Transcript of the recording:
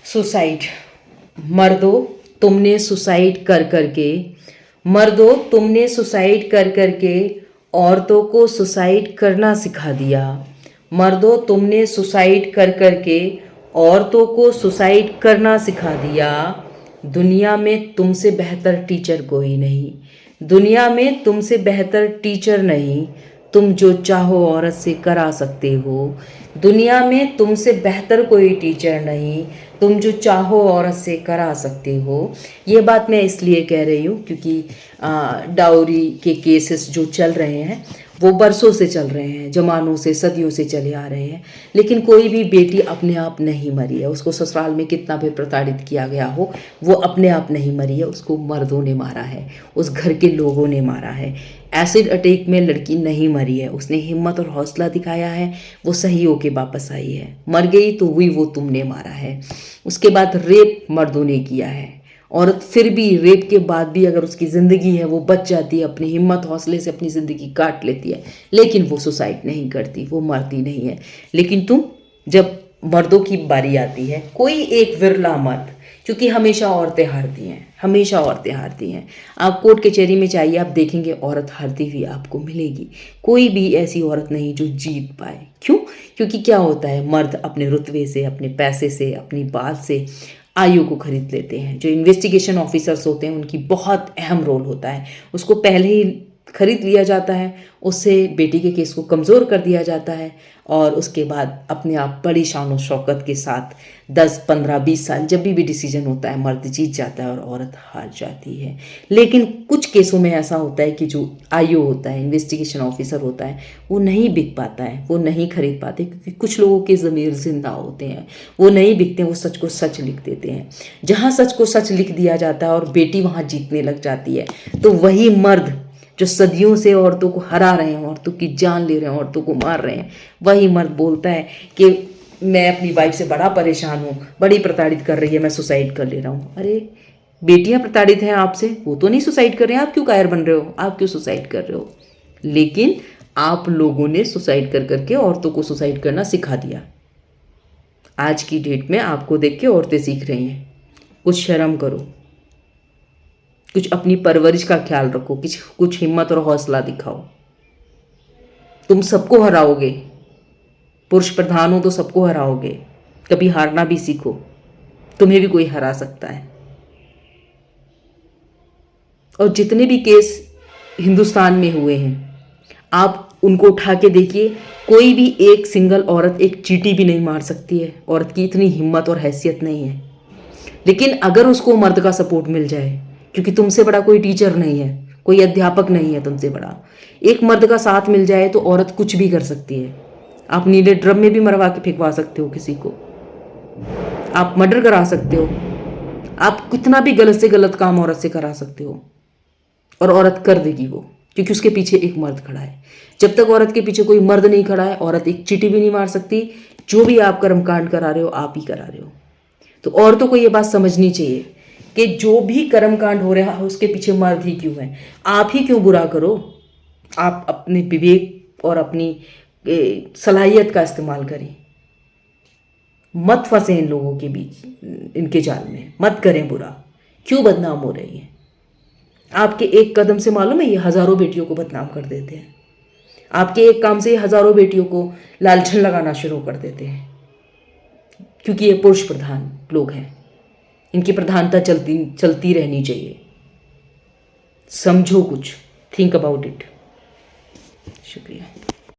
Suicide. मर्दों, तुमने suicide कर करके औरतों को सुसाइड करना सिखा दिया। मर्दों, तुमने सुसाइड कर करके औरतों को सुसाइड करना सिखा दिया। दुनिया में तुमसे बेहतर टीचर कोई नहीं। दुनिया में तुमसे बेहतर टीचर नहीं। तुम जो चाहो औरत से करा सकते हो। दुनिया में तुमसे बेहतर कोई टीचर नहीं। तुम जो चाहो औरत से करा सकते हो। ये बात मैं इसलिए कह रही हूँ क्योंकि डाउरी के केसेस जो चल रहे हैं वो बरसों से चल रहे हैं, ज़मानों से, सदियों से चले आ रहे हैं, लेकिन कोई भी बेटी अपने आप नहीं मरी है। उसको ससुराल में कितना भी प्रताड़ित किया गया हो, वो अपने आप नहीं मरी है। उसको मर्दों ने मारा है, उस घर के लोगों ने मारा है। एसिड अटैक में लड़की नहीं मरी है, उसने हिम्मत और हौसला दिखाया है, वो सही होके वापस आई है। मर गई तो हुई, वो तुमने मारा है। उसके बाद रेप मर्दों ने किया है। औरत फिर भी रेप के बाद भी अगर उसकी ज़िंदगी है वो बच जाती है, अपनी हिम्मत हौसले से अपनी ज़िंदगी काट लेती है, लेकिन वो सुसाइड नहीं करती, वो मरती नहीं है। लेकिन तुम, जब मर्दों की बारी आती है, कोई एक विरला मर्द, क्योंकि हमेशा औरतें हारती हैं, हमेशा औरतें हारती हैं। आप कोर्ट कचहरी में जाइए, आप देखेंगे औरत हारती हुई आपको मिलेगी। कोई भी ऐसी औरत नहीं जो जीत पाए। क्यों? क्योंकि क्या होता है, मर्द अपने रुतबे से, अपने पैसे से, अपनी बात से आयु को खरीद लेते हैं। जो इन्वेस्टिगेशन ऑफिसर्स होते हैं उनकी बहुत अहम रोल होता है, उसको पहले ही खरीद लिया जाता है, उससे बेटी के केस को कमज़ोर कर दिया जाता है, और उसके बाद अपने आप बड़ी शान और शौकत के साथ 10, 15, 20 साल जब भी डिसीजन होता है, मर्द जीत जाता है और औरत हार जाती है। लेकिन कुछ केसों में ऐसा होता है कि जो आईओ होता है, इन्वेस्टिगेशन ऑफिसर होता है, वो नहीं बिक पाता है, वो नहीं खरीद पाते, क्योंकि कुछ लोगों के ज़मीर जिंदा होते हैं, वो नहीं बिकते, वो सच को सच लिख देते हैं। जहाँ सच को सच लिख दिया जाता है और बेटी वहाँ जीतने लग जाती है, तो वही मर्द जो सदियों से औरतों को हरा रहे हैं, औरतों की जान ले रहे हैं, औरतों को मार रहे हैं, वही मर्द बोलता है कि मैं अपनी वाइफ से बड़ा परेशान हूँ, बड़ी प्रताड़ित कर रही है, मैं सुसाइड कर ले रहा हूँ। अरे, बेटियां प्रताड़ित हैं आपसे, वो तो नहीं सुसाइड कर रहे हैं, आप क्यों कायर बन रहे हो, आप क्यों सुसाइड कर रहे हो? लेकिन आप लोगों ने सुसाइड कर करके औरतों को सुसाइड करना सिखा दिया। आज की डेट में आपको देख के औरतें सीख रही हैं। कुछ शर्म करो, कुछ अपनी परवरिश का ख्याल रखो, कुछ हिम्मत और हौसला दिखाओ। तुम सबको हराओगे, पुरुष प्रधान हो तो सबको हराओगे। कभी हारना भी सीखो, तुम्हें भी कोई हरा सकता है। और जितने भी केस हिंदुस्तान में हुए हैं, आप उनको उठा के देखिए, कोई भी एक सिंगल औरत एक चींटी भी नहीं मार सकती है। औरत की इतनी हिम्मत और हैसियत नहीं है। लेकिन अगर उसको मर्द का सपोर्ट मिल जाए, क्योंकि तुमसे बड़ा कोई टीचर नहीं है, कोई अध्यापक नहीं है तुमसे बड़ा, एक मर्द का साथ मिल जाए तो औरत कुछ भी कर सकती है। आप नीले ड्रम में भी मरवा के फेंकवा सकते हो किसी को, आप मर्डर करा सकते हो, आप कितना भी गलत से गलत काम औरत से करा सकते हो, और औरत कर देगी वो, क्योंकि उसके पीछे एक मर्द खड़ा है। जब तक औरत के पीछे कोई मर्द नहीं खड़ा है, औरत एक चींटी भी नहीं मार सकती। जो भी आप कर्मकांड करा रहे हो, आप ही करा रहे हो। तो औरतों को ये बात समझनी चाहिए कि जो भी कर्मकांड हो रहा है उसके पीछे मर्द ही क्यों है, आप ही क्यों बुरा करो। आप अपने विवेक और अपनी सलाहियत का इस्तेमाल करें। मत फंसे इन लोगों के बीच, इनके जाल में मत करें बुरा। क्यों बदनाम हो रही है? आपके एक कदम से मालूम है ये हज़ारों बेटियों को बदनाम कर देते हैं। आपके एक काम से ये हज़ारों बेटियों को लालछन लगाना शुरू कर देते हैं, क्योंकि ये पुरुष प्रधान लोग हैं। इनकी प्रधानता चलती रहनी चाहिए। समझो कुछ, थिंक अबाउट इट। शुक्रिया।